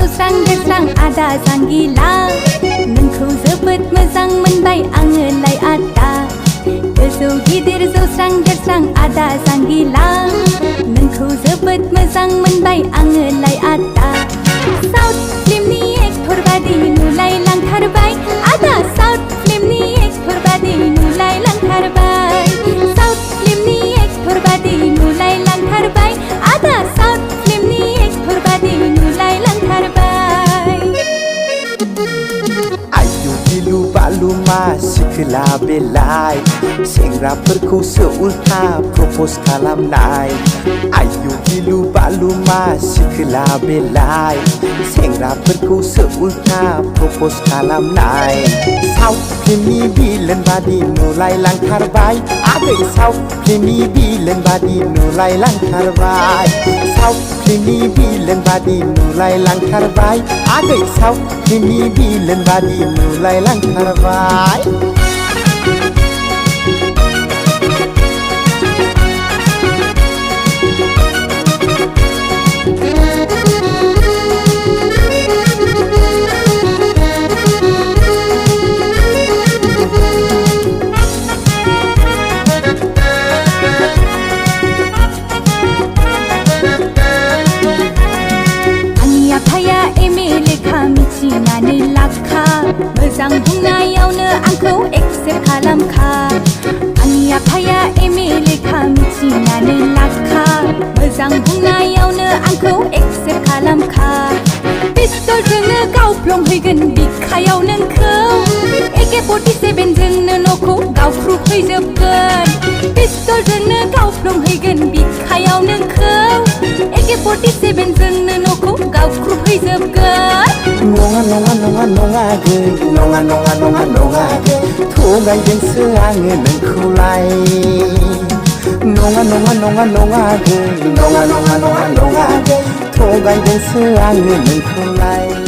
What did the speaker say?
जौस्रां देरस्रां आदा जांगिला नोंखौ जोबोद मोजां मोनबाय आङोलाय आदा गोजौ गिदिर जौस्रां देरस्रां आदा जांगिला नोंखौ जोबोद मोजां मोनबाय आङोलाय आदा साउथ फिल्मनि एक्टर बादि नुलायलांथारबाय आदा साउथ फिल्मनि एक्टर बादि नुलायलांथारबाय साउथ फिल्मनि एक्टर बादि नुलायलांथारबाय आदा साउथ फिल्मनि एक्टर बादि नुलायलांथारबाय आयु गिलु बालु मा सिखोला बेलाय सेंग्राफोरखौसो उल्था प्रपज खालामनाय आयु गिलु बालु मा सिखोला बेलाय सेंग्राफोरखौसो उल्था प्रपज खालामनाय साउथ फिल्मनि बिलेन बादि नुलायलांथारबाय आदै साउथ फिल्मनि बिलेन बादि नुलायलांथारबाय साउथ फिल्मनि बिलेन बादि नुलायलांथारबाय आदै साउथ फिल्मनि बिलेन बादि नुलायलांथारबाय मिथिनानै लाखा मोजां बुंनायावनो आंखौ एक्सेप्ट खालामखा आंनि आफाया एमए लेखा मिथिनानै लाखा मोजां बुंनायावनो आंखौ एक्सेप्ट खालामखा पिस्तलजोंनो गावफ्लंहैगोन बिखायाव नोंखौ AK-47 जोंनो न'खौ गावख्रुबहैजोबगोन पिस्तलजोंनो गावफ्लंहैगोन बिखायाव नोंखौ AK-47 जोंनो न'खौ गावख्रुबहैजोबगोन नङा नङा नङा नङा गै नङा नङा नङा नङा गै थगायदोंसो आङो नोंखौलाय नङा नङा नङा नङा गै नङा नङा नङा नङा गै थगायदोंसो आङो नोंखौलाय